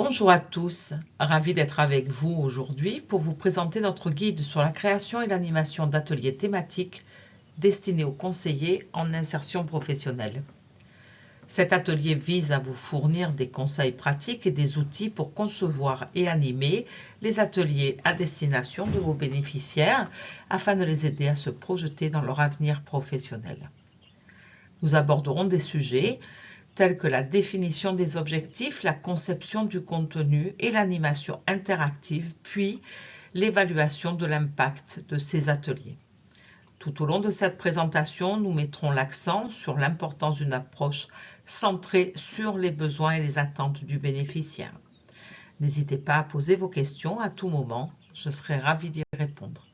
Bonjour à tous, ravi d'être avec vous aujourd'hui pour vous présenter notre guide sur la création et l'animation d'ateliers thématiques destinés aux conseillers en insertion professionnelle. Cet atelier vise à vous fournir des conseils pratiques et des outils pour concevoir et animer les ateliers à destination de vos bénéficiaires afin de les aider à se projeter dans leur avenir professionnel. Nous aborderons des sujets tels que la définition des objectifs, la conception du contenu et l'animation interactive, puis l'évaluation de l'impact de ces ateliers. Tout au long de cette présentation, nous mettrons l'accent sur l'importance d'une approche centrée sur les besoins et les attentes du bénéficiaire. N'hésitez pas à poser vos questions à tout moment, je serai ravie d'y répondre.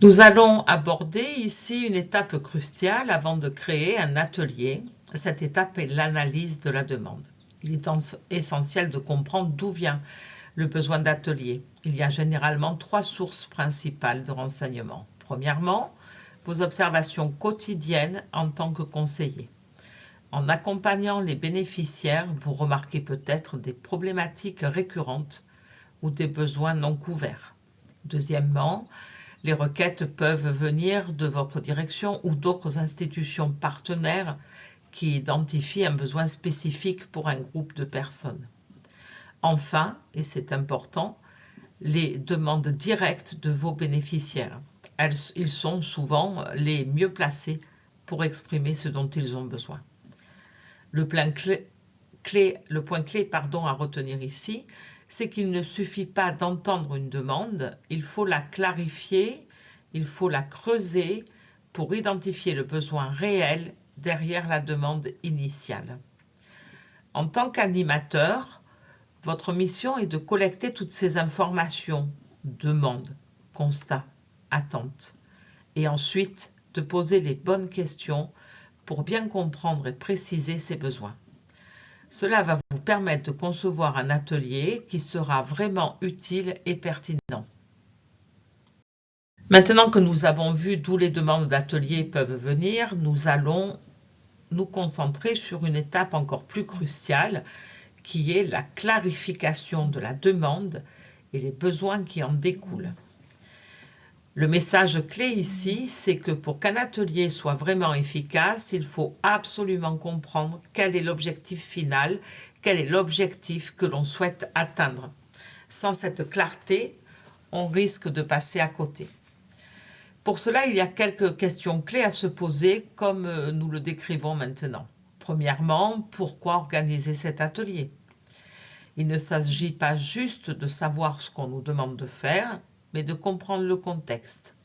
Nous allons aborder ici une étape cruciale avant de créer un atelier. Cette étape est l'analyse de la demande. Il est essentiel de comprendre d'où vient le besoin d'atelier. Il y a généralement trois sources principales de renseignements. Premièrement, vos observations quotidiennes en tant que conseiller. En accompagnant les bénéficiaires, vous remarquez peut-être des problématiques récurrentes ou des besoins non couverts. Deuxièmement, les requêtes peuvent venir de votre direction ou d'autres institutions partenaires qui identifient un besoin spécifique pour un groupe de personnes. Enfin, et c'est important, les demandes directes de vos bénéficiaires. Ils sont souvent les mieux placés pour exprimer ce dont ils ont besoin. Le point clé à retenir ici, c'est qu'il ne suffit pas d'entendre une demande, il faut la clarifier, il faut la creuser pour identifier le besoin réel derrière la demande initiale. En tant qu'animateur, votre mission est de collecter toutes ces informations, demandes, constats, attentes, et ensuite de poser les bonnes questions pour bien comprendre et préciser ces besoins. Cela va vous permettre de concevoir un atelier qui sera vraiment utile et pertinent. Maintenant que nous avons vu d'où les demandes d'atelier peuvent venir, nous allons nous concentrer sur une étape encore plus cruciale qui est la clarification de la demande et les besoins qui en découlent. Le message clé ici, c'est que pour qu'un atelier soit vraiment efficace, il faut absolument comprendre quel est l'objectif final, quel est l'objectif que l'on souhaite atteindre. Sans cette clarté, on risque de passer à côté. Pour cela, il y a quelques questions clés à se poser comme nous le décrivons maintenant. Premièrement, pourquoi organiser cet atelier? Il ne s'agit pas juste de savoir ce qu'on nous demande de faire, mais de comprendre le contexte.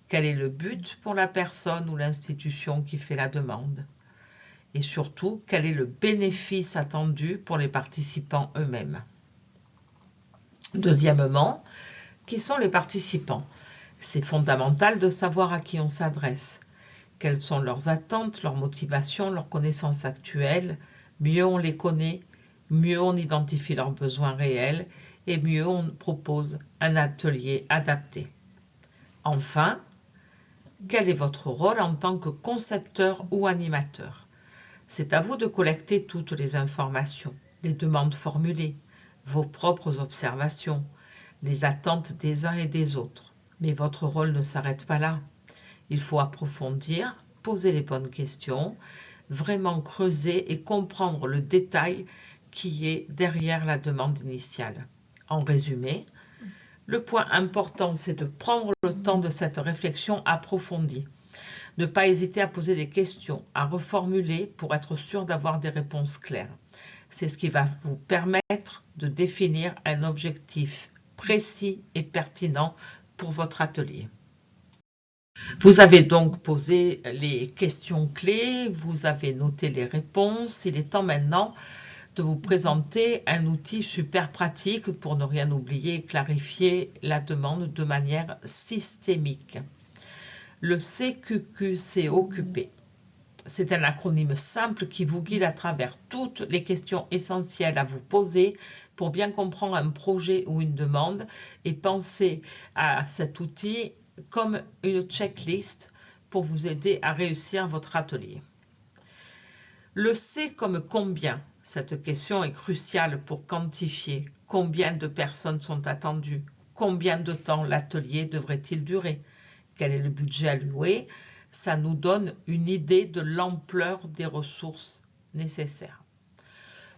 Quel est le but pour la personne ou l'institution qui fait la demande? Et surtout, quel est le bénéfice attendu pour les participants eux-mêmes? Deuxièmement, qui sont les participants? C'est fondamental de savoir à qui on s'adresse. Quelles sont leurs attentes, leurs motivations, leurs connaissances actuelles? Mieux on les connaît, mieux on identifie leurs besoins réels et mieux on propose un atelier adapté. Enfin, quel est votre rôle en tant que concepteur ou animateur? C'est à vous de collecter toutes les informations, les demandes formulées, vos propres observations, les attentes des uns et des autres. Mais votre rôle ne s'arrête pas là. Il faut approfondir, poser les bonnes questions, vraiment creuser et comprendre le détail qui est derrière la demande initiale. En résumé, le point important, c'est de prendre le temps de cette réflexion approfondie. Ne pas hésiter à poser des questions, à reformuler pour être sûr d'avoir des réponses claires. C'est ce qui va vous permettre de définir un objectif précis et pertinent pour votre atelier. Vous avez donc posé les questions clés, vous avez noté les réponses. Il est temps maintenant de vous présenter un outil super pratique pour ne rien oublier et clarifier la demande de manière systémique. Le CQQ-COQP. C'est un acronyme simple qui vous guide à travers toutes les questions essentielles à vous poser pour bien comprendre un projet ou une demande et penser à cet outil comme une checklist pour vous aider à réussir votre atelier. Le C comme combien, Cette question est cruciale pour quantifier combien de personnes sont attendues, combien de temps l'atelier devrait-il durer, quel est le budget alloué. Ça nous donne une idée de l'ampleur des ressources nécessaires.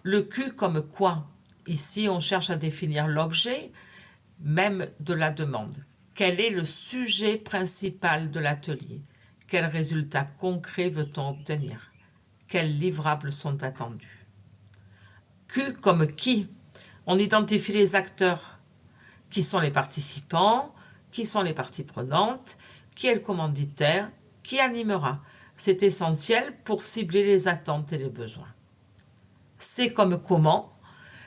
Le Q comme quoi? Ici, on cherche à définir l'objet même de la demande. Quel est le sujet principal de l'atelier? Quels résultats concrets veut-on obtenir? Quels livrables sont attendus? Q comme qui? On identifie les acteurs. Qui sont les participants? Qui sont les parties prenantes? Qui est le commanditaire? Qui animera? C'est essentiel pour cibler les attentes et les besoins. C comme comment?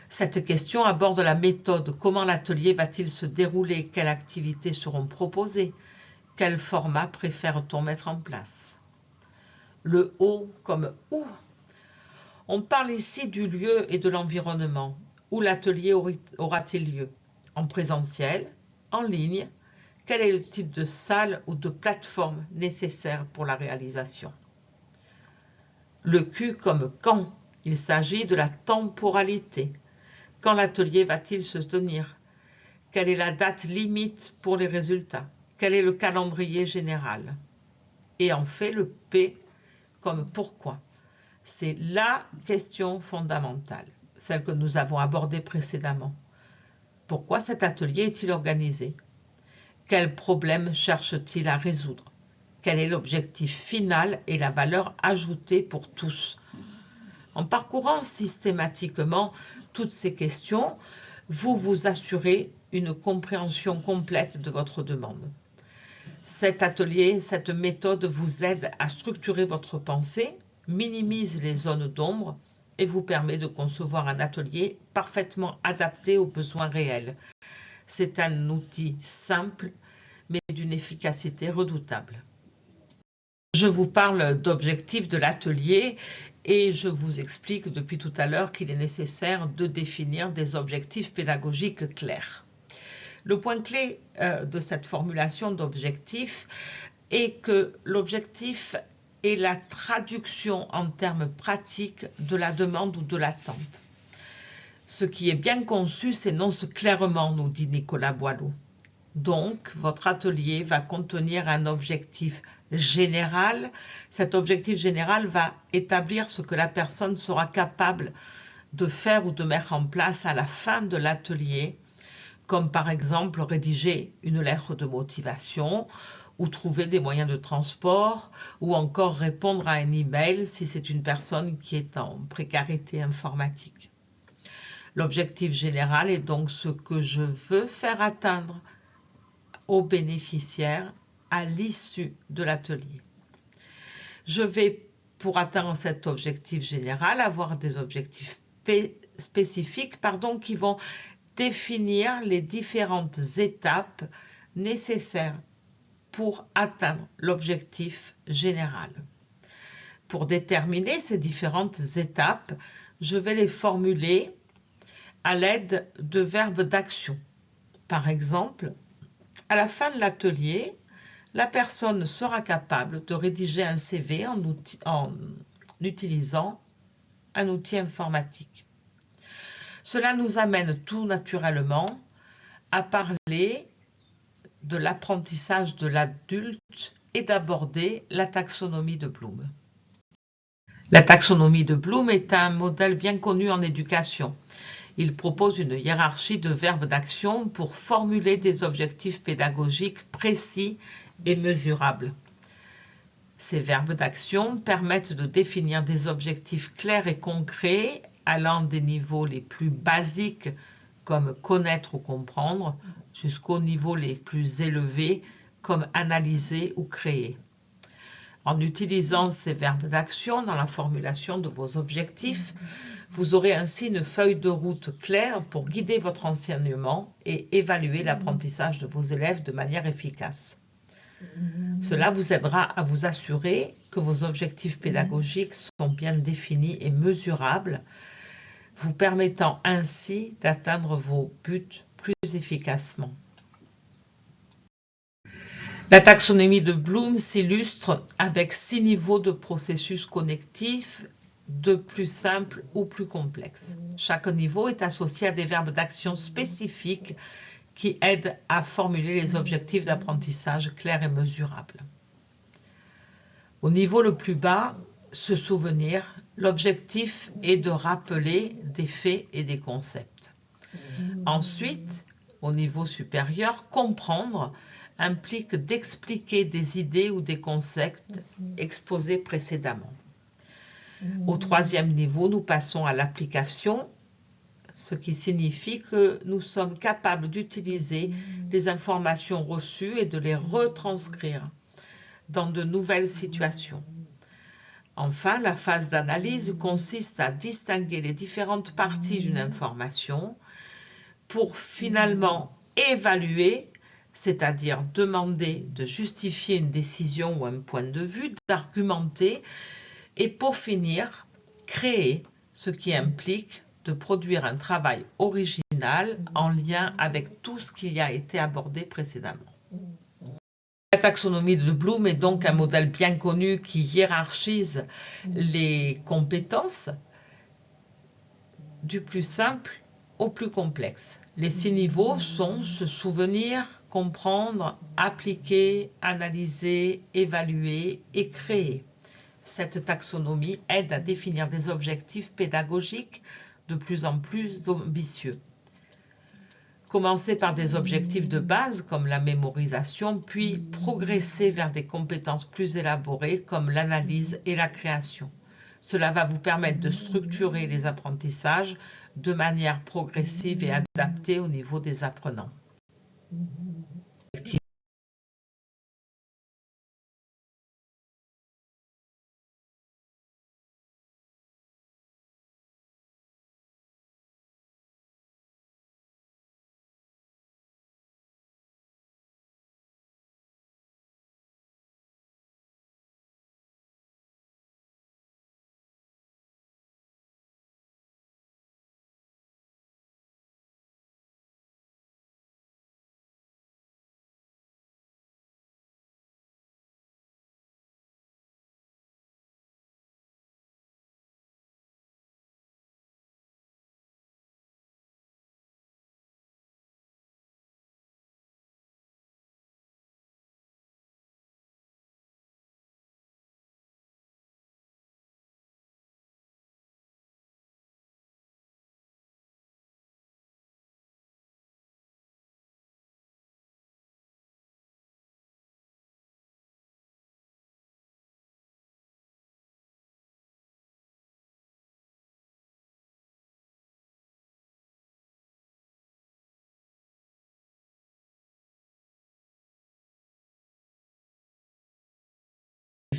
Cette question aborde la méthode. Comment l'atelier va-t-il se dérouler? Quelles activités seront proposées? Quel format préfère-t-on mettre en place? Le O comme où? On parle ici du lieu et de l'environnement. Où l'atelier aura-t-il lieu? En présentiel? En ligne? Quel est le type de salle ou de plateforme nécessaire pour la réalisation? Le Q comme quand? Il s'agit de la temporalité. Quand l'atelier va-t-il se tenir? Quelle est la date limite pour les résultats? Quel est le calendrier général? Et en fait, le P comme pourquoi? C'est la question fondamentale, celle que nous avons abordée précédemment. Pourquoi cet atelier est-il organisé? Quel problème cherche-t-il à résoudre? Quel est l'objectif final et la valeur ajoutée pour tous? En parcourant systématiquement toutes ces questions, vous vous assurez une compréhension complète de votre demande. Cet atelier, cette méthode vous aide à structurer votre pensée, minimise les zones d'ombre et vous permet de concevoir un atelier parfaitement adapté aux besoins réels. C'est un outil simple, mais d'une efficacité redoutable. Je vous parle d'objectifs de l'atelier et je vous explique depuis tout à l'heure qu'il est nécessaire de définir des objectifs pédagogiques clairs. Le point clé de cette formulation d'objectif est que l'objectif est la traduction en termes pratiques de la demande ou de l'attente. Ce qui est bien conçu s'énonce clairement, nous dit Nicolas Boileau. Donc, votre atelier va contenir un objectif général. Cet objectif général va établir ce que la personne sera capable de faire ou de mettre en place à la fin de l'atelier, comme par exemple rédiger une lettre de motivation ou trouver des moyens de transport ou encore répondre à un email si c'est une personne qui est en précarité informatique. L'objectif général est donc ce que je veux faire atteindre aux bénéficiaires à l'issue de l'atelier. Je vais, pour atteindre cet objectif général, avoir des objectifs spécifiques qui vont définir les différentes étapes nécessaires pour atteindre l'objectif général. Pour déterminer ces différentes étapes, je vais les formuler à l'aide de verbes d'action. Par exemple, à la fin de l'atelier, la personne sera capable de rédiger un CV en utilisant un outil informatique. Cela nous amène tout naturellement à parler de l'apprentissage de l'adulte et d'aborder la taxonomie de Bloom. La taxonomie de Bloom est un modèle bien connu en éducation. Il propose une hiérarchie de verbes d'action pour formuler des objectifs pédagogiques précis et mesurables. Ces verbes d'action permettent de définir des objectifs clairs et concrets allant des niveaux les plus basiques comme connaître ou comprendre jusqu'aux niveaux les plus élevés comme analyser ou créer. En utilisant ces verbes d'action dans la formulation de vos objectifs, vous aurez ainsi une feuille de route claire pour guider votre enseignement et évaluer l'apprentissage de vos élèves de manière efficace. Cela vous aidera à vous assurer que vos objectifs pédagogiques sont bien définis et mesurables, vous permettant ainsi d'atteindre vos buts plus efficacement. La taxonomie de Bloom s'illustre avec 6 niveaux de processus connectifs de plus simple ou plus complexe. Chaque niveau est associé à des verbes d'action spécifiques qui aident à formuler les objectifs d'apprentissage clairs et mesurables. Au niveau le plus bas, se souvenir, l'objectif est de rappeler des faits et des concepts. Ensuite, au niveau supérieur, comprendre implique d'expliquer des idées ou des concepts exposés précédemment. Au troisième niveau, nous passons à l'application, ce qui signifie que nous sommes capables d'utiliser les informations reçues et de les retranscrire dans de nouvelles situations. Enfin, la phase d'analyse consiste à distinguer les différentes parties d'une information pour finalement évaluer, c'est-à-dire demander de justifier une décision ou un point de vue, d'argumenter et pour finir, créer, ce qui implique de produire un travail original en lien avec tout ce qui a été abordé précédemment. La taxonomie de Bloom est donc un modèle bien connu qui hiérarchise les compétences du plus simple au plus complexe. Les 6 niveaux sont se souvenir, comprendre, appliquer, analyser, évaluer et créer. Cette taxonomie aide à définir des objectifs pédagogiques de plus en plus ambitieux. Commencer par des objectifs de base comme la mémorisation, puis progresser vers des compétences plus élaborées comme l'analyse et la création. Cela va vous permettre de structurer les apprentissages de manière progressive et adaptée au niveau des apprenants.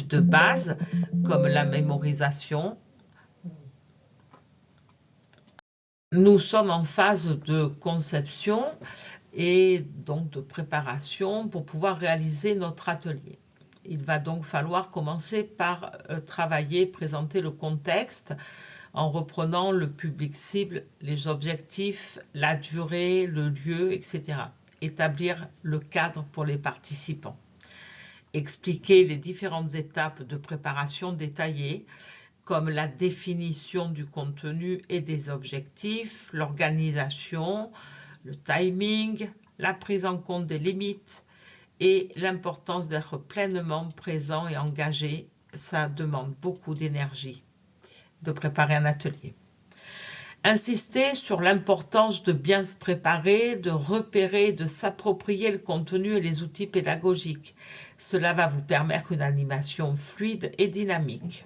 De base, comme la mémorisation, nous sommes en phase de conception et donc de préparation pour pouvoir réaliser notre atelier. Il va donc falloir commencer par travailler, présenter le contexte en reprenant le public cible, les objectifs, la durée, le lieu, etc. Établir le cadre pour les participants. Expliquer les différentes étapes de préparation détaillées, comme la définition du contenu et des objectifs, l'organisation, le timing, la prise en compte des limites et l'importance d'être pleinement présent et engagé. Ça demande beaucoup d'énergie de préparer un atelier. Insister sur l'importance de bien se préparer, de repérer, de s'approprier le contenu et les outils pédagogiques. Cela va vous permettre une animation fluide et dynamique.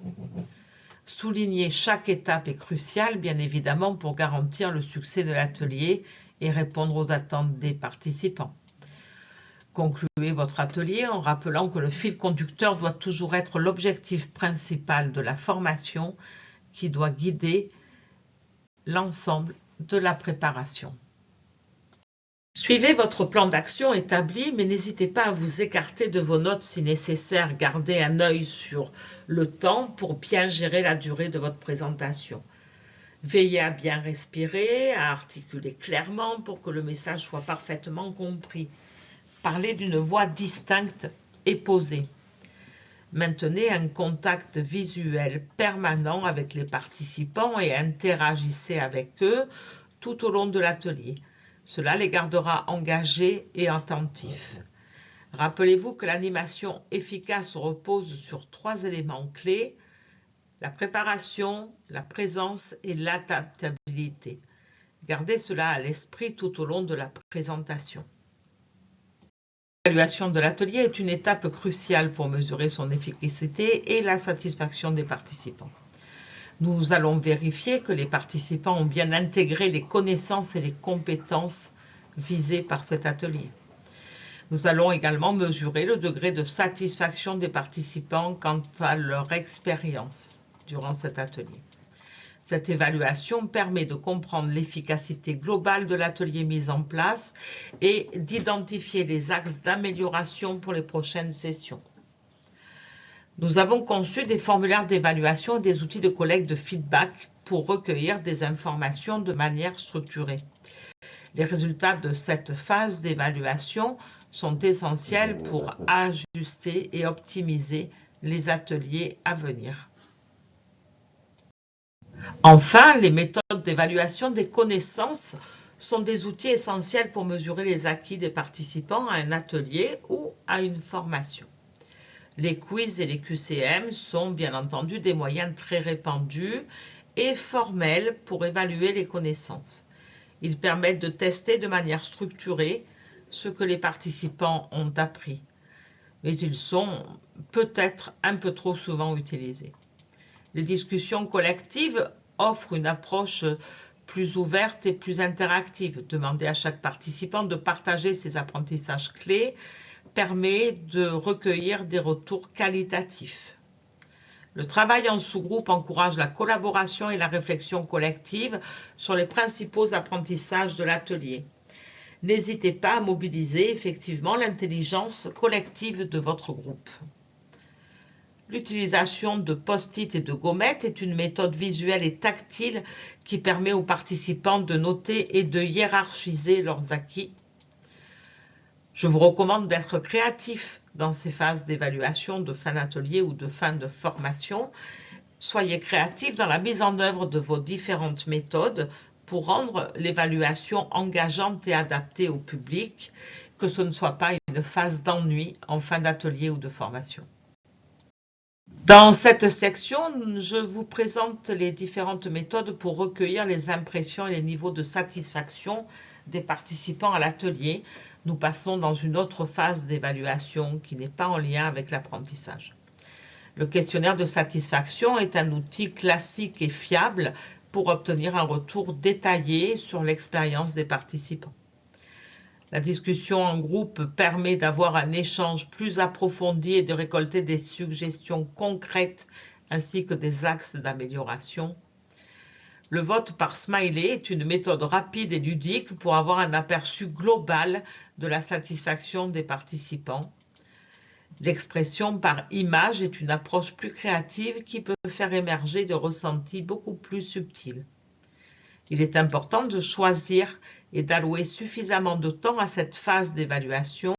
Souligner chaque étape est crucial, bien évidemment, pour garantir le succès de l'atelier et répondre aux attentes des participants. Concluez votre atelier en rappelant que le fil conducteur doit toujours être l'objectif principal de la formation qui doit guider l'ensemble de la préparation. Suivez votre plan d'action établi, mais n'hésitez pas à vous écarter de vos notes si nécessaire. Gardez un œil sur le temps pour bien gérer la durée de votre présentation. Veillez à bien respirer, à articuler clairement pour que le message soit parfaitement compris. Parlez d'une voix distincte et posée. Maintenez un contact visuel permanent avec les participants et interagissez avec eux tout au long de l'atelier. Cela les gardera engagés et attentifs. Rappelez-vous que l'animation efficace repose sur 3 éléments clés: la préparation, la présence et l'adaptabilité. Gardez cela à l'esprit tout au long de la présentation. L'évaluation de l'atelier est une étape cruciale pour mesurer son efficacité et la satisfaction des participants. Nous allons vérifier que les participants ont bien intégré les connaissances et les compétences visées par cet atelier. Nous allons également mesurer le degré de satisfaction des participants quant à leur expérience durant cet atelier. Cette évaluation permet de comprendre l'efficacité globale de l'atelier mis en place et d'identifier les axes d'amélioration pour les prochaines sessions. Nous avons conçu des formulaires d'évaluation et des outils de collecte de feedback pour recueillir des informations de manière structurée. Les résultats de cette phase d'évaluation sont essentiels pour ajuster et optimiser les ateliers à venir. Enfin, les méthodes d'évaluation des connaissances sont des outils essentiels pour mesurer les acquis des participants à un atelier ou à une formation. Les quiz et les QCM sont bien entendu des moyens très répandus et formels pour évaluer les connaissances. Ils permettent de tester de manière structurée ce que les participants ont appris, mais ils sont peut-être un peu trop souvent utilisés. Les discussions collectives offrent une approche plus ouverte et plus interactive. Demander à chaque participant de partager ses apprentissages clés permet de recueillir des retours qualitatifs. Le travail en sous-groupe encourage la collaboration et la réflexion collective sur les principaux apprentissages de l'atelier. N'hésitez pas à mobiliser effectivement l'intelligence collective de votre groupe. L'utilisation de post-it et de gommettes est une méthode visuelle et tactile qui permet aux participants de noter et de hiérarchiser leurs acquis. Je vous recommande d'être créatif dans ces phases d'évaluation de fin d'atelier ou de fin de formation. Soyez créatif dans la mise en œuvre de vos différentes méthodes pour rendre l'évaluation engageante et adaptée au public, que ce ne soit pas une phase d'ennui en fin d'atelier ou de formation. Dans cette section, je vous présente les différentes méthodes pour recueillir les impressions et les niveaux de satisfaction des participants à l'atelier. Nous passons dans une autre phase d'évaluation qui n'est pas en lien avec l'apprentissage. Le questionnaire de satisfaction est un outil classique et fiable pour obtenir un retour détaillé sur l'expérience des participants. La discussion en groupe permet d'avoir un échange plus approfondi et de récolter des suggestions concrètes ainsi que des axes d'amélioration. Le vote par smiley est une méthode rapide et ludique pour avoir un aperçu global de la satisfaction des participants. L'expression par image est une approche plus créative qui peut faire émerger des ressentis beaucoup plus subtils. Il est important de choisir et d'allouer suffisamment de temps à cette phase d'évaluation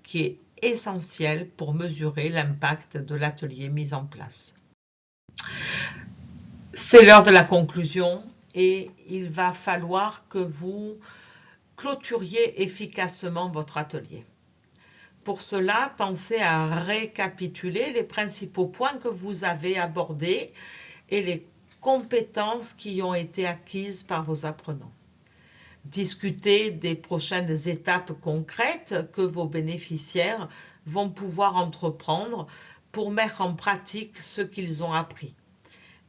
qui est essentielle pour mesurer l'impact de l'atelier mis en place. C'est l'heure de la conclusion et il va falloir que vous clôturiez efficacement votre atelier. Pour cela, pensez à récapituler les principaux points que vous avez abordés et les compétences qui ont été acquises par vos apprenants. Discutez des prochaines étapes concrètes que vos bénéficiaires vont pouvoir entreprendre pour mettre en pratique ce qu'ils ont appris.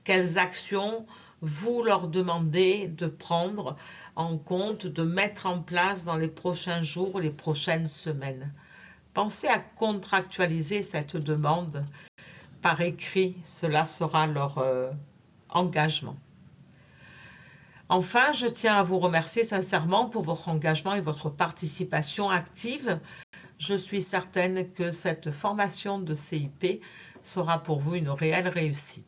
Quelles actions vous leur demandez de prendre en compte, de mettre en place dans les prochains jours, les prochaines semaines. Pensez à contractualiser cette demande par écrit, cela sera leur engagement. Enfin, je tiens à vous remercier sincèrement pour votre engagement et votre participation active. Je suis certaine que cette formation de CIP sera pour vous une réelle réussite.